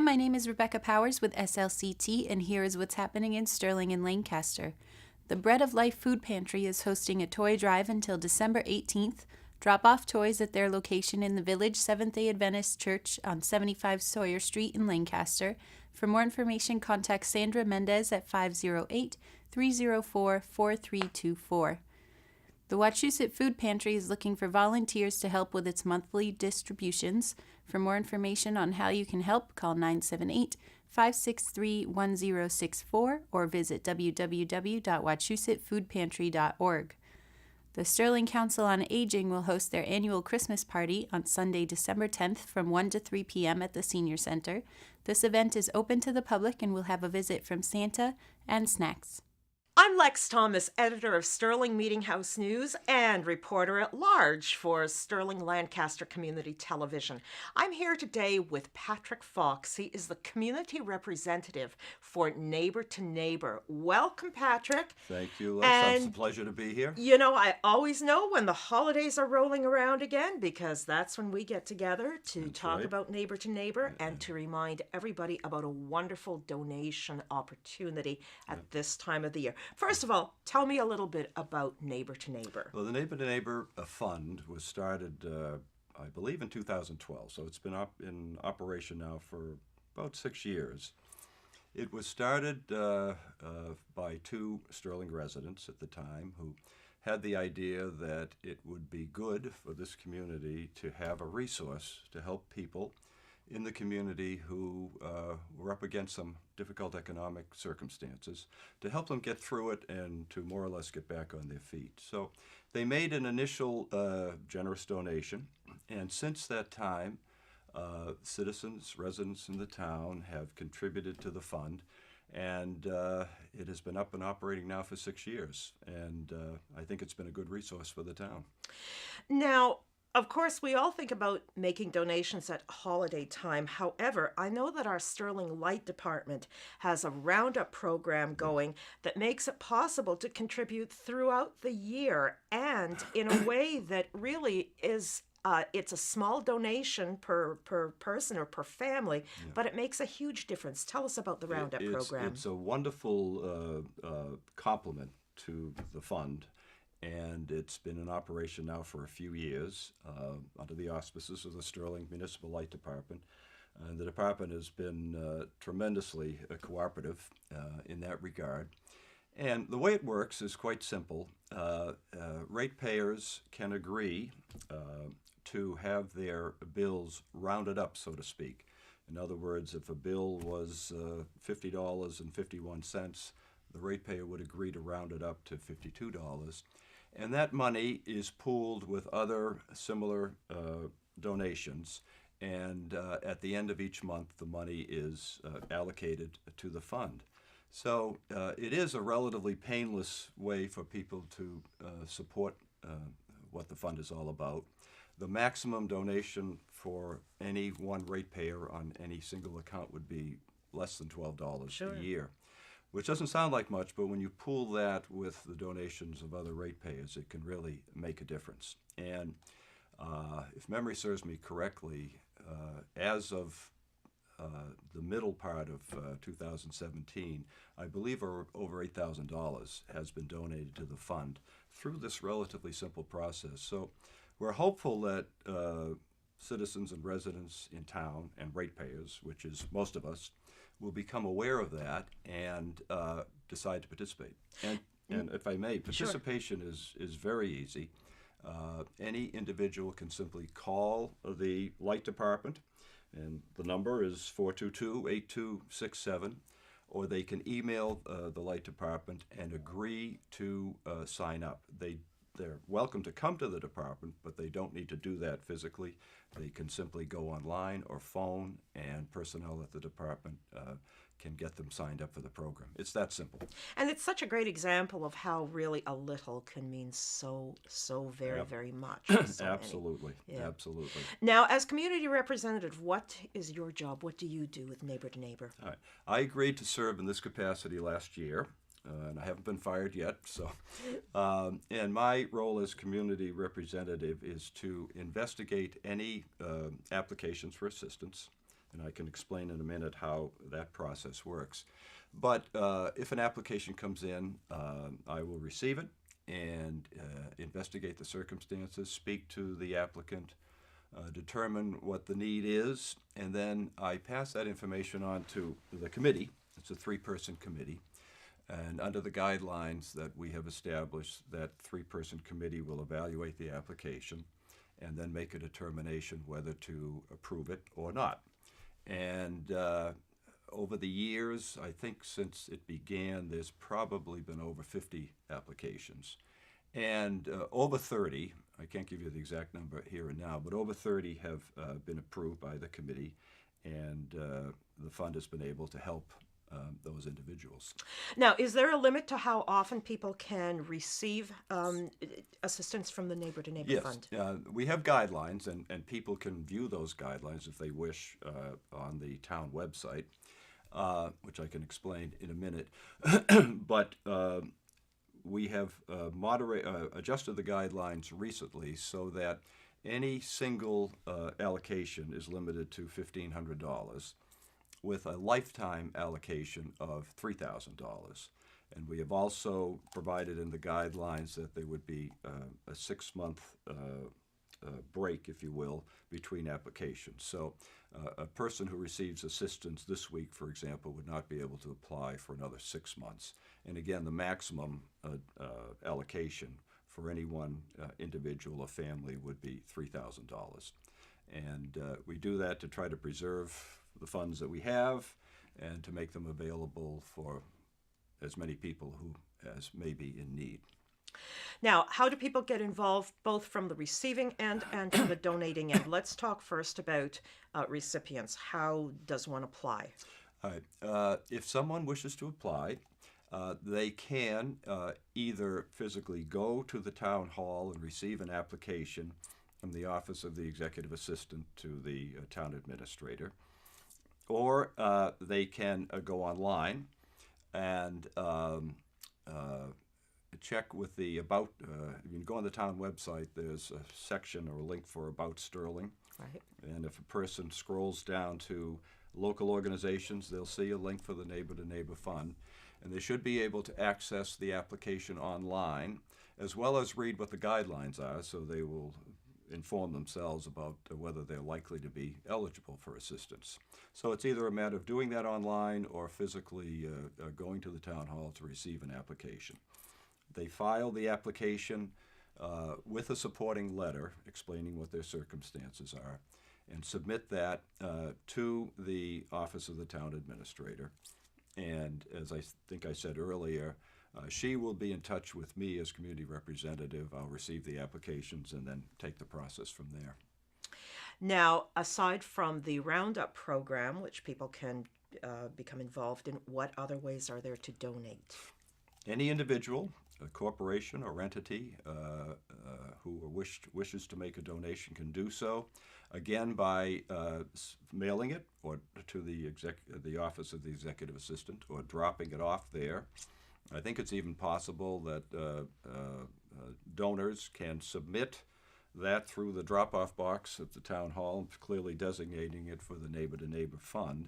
my name is Rebecca Powers with SLCT, and here is what's happening in Sterling and Lancaster. The Bread of Life Food Pantry is hosting a toy drive until December 18th. Drop off toys at their location in the Village Seventh-day Adventist Church on 75 Sawyer Street in Lancaster. For more information, contact Sandra Mendez at 508-304-4324. The Wachusett Food Pantry is looking for volunteers to help with its monthly distributions. For more information on how you can help, call 978-563-1064 or visit www.wachusettfoodpantry.org. The Sterling Council on Aging will host their annual Christmas party on Sunday, December 10th from 1 to 3 p.m. at the Senior Center. This event is open to the public and will have a visit from Santa and snacks. I'm Lex Thomas, editor of Sterling Meeting House News and reporter at large for Sterling Lancaster Community Television. I'm here today with Patrick Fox. He is the community representative for Neighbor to Neighbor. Welcome, Patrick. Thank you, Lex. It's a pleasure to be here. You know, I always know when the holidays are rolling around again because that's when we get together to talk about Neighbor to Neighbor and to remind everybody about a wonderful donation opportunity at this time of the year. First of all, tell me a little bit about Neighbor to Neighbor. Well, the Neighbor to Neighbor fund was started, I believe, in 2012. So it's been in operation now for about 6 years. It was started by two Sterling residents at the time who had the idea that it would be good for this community to have a resource to help people in the community who were up against some difficult economic circumstances, to help them get through it and to more or less get back on their feet. So they made an initial generous donation, and since that time, citizens, residents in the town have contributed to the fund, and it has been up and operating now for 6 years, and I think it's been a good resource for the town. Now, of course, we all think about making donations at holiday time. However, I know that our Sterling Light Department has a roundup program going that makes it possible to contribute throughout the year and in a way that really is it's a small donation per person or per family, but it makes a huge difference. Tell us about the roundup program. It's a wonderful complement to the fund. And it's been in operation now for a few years under the auspices of the Sterling Municipal Light Department. And the department has been tremendously cooperative in that regard. And the way it works is quite simple. Ratepayers can agree to have their bills rounded up, so to speak. In other words, if a bill was $50.51, the ratepayer would agree to round it up to $52. And that money is pooled with other similar donations, and at the end of each month, the money is allocated to the fund. So it is a relatively painless way for people to support what the fund is all about. The maximum donation for any one ratepayer on any single account would be less than $12 a year. Which doesn't sound like much, but when you pool that with the donations of other ratepayers, it can really make a difference. And if memory serves me correctly, as of the middle part of 2017, I believe over $8,000 has been donated to the fund through this relatively simple process. So we're hopeful that citizens and residents in town and ratepayers, which is most of us, will become aware of that and decide to participate. And if I may, participation is very easy. Any individual can simply call the Light Department, and the number is 422-8267, or they can email the Light Department and agree to sign up. They're welcome to come to the department, but they don't need to do that physically. They can simply go online or phone, and personnel at the department can get them signed up for the program. It's that simple. And it's such a great example of how really a little can mean so very, very much. Absolutely. Absolutely. Now, as community representative, what is your job? What do you do with Neighbor to Neighbor? All right. I agreed to serve in this capacity last year. And I haven't been fired yet. So, and my role as community representative is to investigate any applications for assistance and I can explain in a minute how that process works. But if an application comes in, I will receive it and investigate the circumstances, speak to the applicant, determine what the need is, and then I pass that information on to the committee. It's a 3-person committee. And under the guidelines that we have established, that 3-person committee will evaluate the application and then make a determination whether to approve it or not. And over the years, I think since it began, there's probably been over 50 applications. And over 30, I can't give you the exact number here and now, but over 30 have been approved by the committee, and the fund has been able to help those individuals. Now, is there a limit to how often people can receive assistance from the Neighbor to Neighbor Fund? Yes, we have guidelines, and people can view those guidelines if they wish on the town website, which I can explain in a minute. But we have adjusted the guidelines recently so that any single allocation is limited to $1,500 with a lifetime allocation of $3,000. And we have also provided in the guidelines that there would be a 6-month break, if you will, between applications. So a person who receives assistance this week, for example, would not be able to apply for another 6 months. And again, the maximum allocation for any one individual or family would be $3,000. And we do that to try to preserve the funds that we have and to make them available for as many people who as may be in need. Now, how do people get involved both from the receiving end and from the donating end? Let's talk first about recipients. How does one apply? All right. If someone wishes to apply, they can either physically go to the town hall and receive an application from the Office of the Executive Assistant to the town administrator, or they can go online and check with the About. If you go on the town website, there's a section or a link for About Sterling. Right. And if a person scrolls down to local organizations, they'll see a link for the Neighbor to Neighbor Fund. And they should be able to access the application online, as well as read what the guidelines are, so they will inform themselves about whether they're likely to be eligible for assistance. So it's either a matter of doing that online or physically going to the town hall to receive an application. They file the application with a supporting letter explaining what their circumstances are and submit that to the Office of the Town Administrator. And as I think I said earlier, she will be in touch with me as community representative. I'll receive the applications and then take the process from there. Now, aside from the Roundup program, which people can become involved in, what other ways are there to donate? Any individual, a corporation or entity who wishes to make a donation can do so, again by mailing it or to the Office of the Executive Assistant or dropping it off there. I think it's even possible that donors can submit that through the drop-off box at the town hall, clearly designating it for the Neighbor to Neighbor Fund.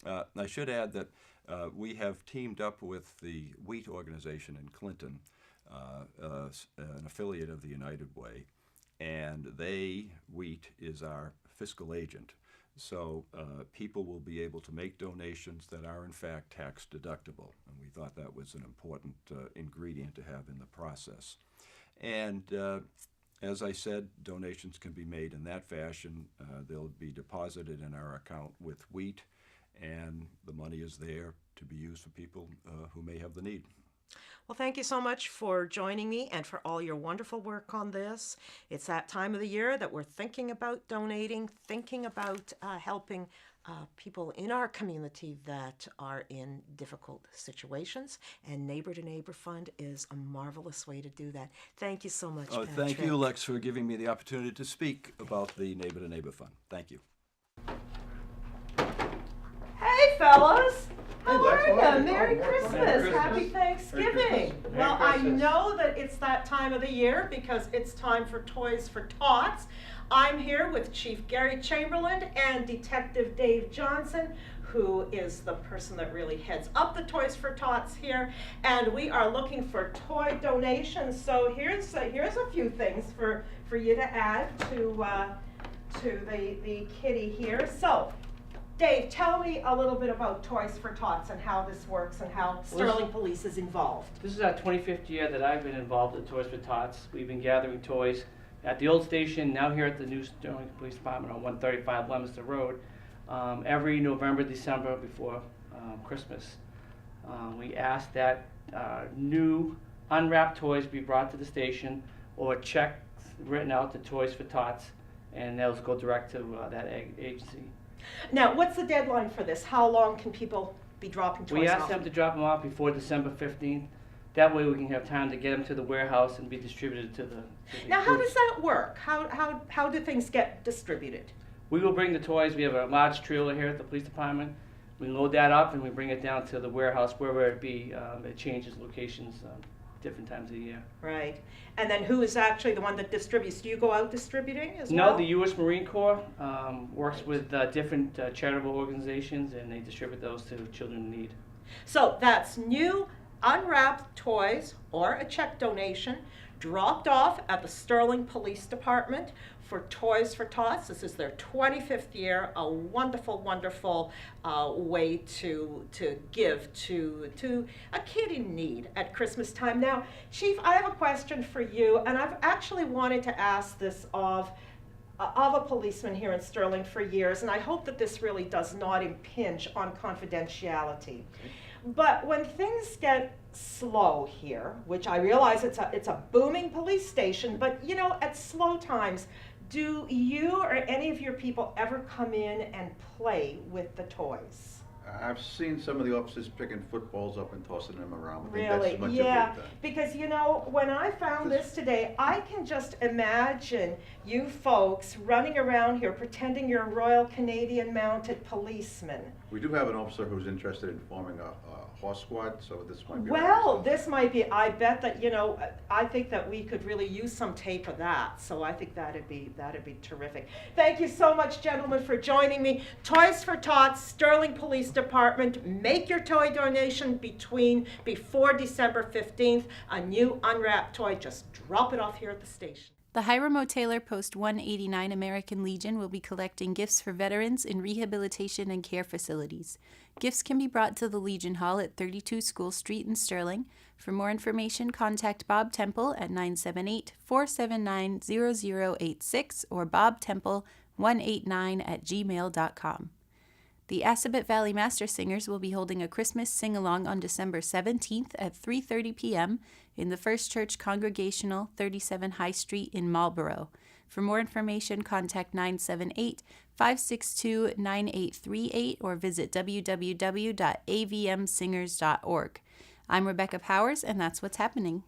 I should add that we have teamed up with the Wheat organization in Clinton, an affiliate of the United Way, and Wheat is our fiscal agent. So people will be able to make donations that are in fact tax deductible, and we thought that was an important ingredient to have in the process. And as I said, donations can be made in that fashion. They'll be deposited in our account with Wheat, and the money is there to be used for people who may have the need. Well, thank you so much for joining me and for all your wonderful work on this. It's that time of the year that we're thinking about donating, thinking about helping people in our community that are in difficult situations. And Neighbor to Neighbor Fund is a marvelous way to do that. Thank you so much, Patrick. Thank you, Lex, for giving me the opportunity to speak about the Neighbor to Neighbor Fund. Thank you. Hey, fellas. How are Hiya, Merry Christmas, Christmas. Happy Thanksgiving. Christmas. Well, Merry I Christmas. know that it's that time of the year because it's time for Toys for Tots. I'm here with Chief Gary Chamberlain and Detective Dave Johnson, who is the person that really heads up the Toys for Tots here, and we are looking for toy donations. So here's a few things for you to add to the kitty here. So, Dave, tell me a little bit about Toys for Tots and how this works and how Sterling Police is involved. This is our 25th year that I've been involved with Toys for Tots. We've been gathering toys at the old station, now here at the new Sterling Police Department on 135 Leominster Road, every November, December before Christmas. We ask that new unwrapped toys be brought to the station or checks written out to Toys for Tots, and those go direct to that agency. Now, what's the deadline for this? How long can people be dropping toys We off? ask them to drop them off before December 15th. That way we can have time to get them to the warehouse and be distributed to the Now, how groups. does that work? How do things get distributed? We will bring the toys. We have a large trailer here at the police department. We load that up and we bring it down to the warehouse, wherever it be. It changes locations different times of the year. Right. And then who is actually the one that distributes? Do you go out distributing as well? No, the U.S. Marine Corps works with different charitable organizations, and they distribute those to children in need. So that's new unwrapped toys or a check donation dropped off at the Sterling Police Department for Toys for Tots. This is their 25th year, a wonderful, wonderful way to give to a kid in need at Christmas time. Now, Chief, I have a question for you, and I've actually wanted to ask this of a policeman here in Sterling for years, and I hope that this really does not impinge on confidentiality. But when things get slow here, which I realize it's a booming police station, but you know, at slow times, do you or any of your people ever come in and play with the toys? I've seen some of the officers picking footballs up and tossing them around. I think Really? that's much Yeah, of it. because you know, when I found this today, I can just imagine you folks running around here pretending you're Royal Canadian Mounted Policemen. We do have an officer who's interested in forming a horse squad, so this might be. Well, this might be, I bet that, you know, I think that we could really use some tape of that. So I think that'd be terrific. Thank you so much, gentlemen, for joining me. Toys for Tots, Sterling Police Department. Make your toy donation before December 15th. A new unwrapped toy, just drop it off here at the station. The Hiram O. Taylor Post 189 American Legion will be collecting gifts for veterans in rehabilitation and care facilities. Gifts can be brought to the Legion Hall at 32 School Street in Sterling. For more information, contact Bob Temple at 978-479-0086 or bobtemple189@gmail.com. The Assabet Valley Master Singers will be holding a Christmas sing-along on December 17th at 3:30 p.m. in the First Church Congregational, 37 High Street in Marlborough. For more information, contact 978-562-9838 or visit www.avmsingers.org. I'm Rebecca Powers, and that's what's happening.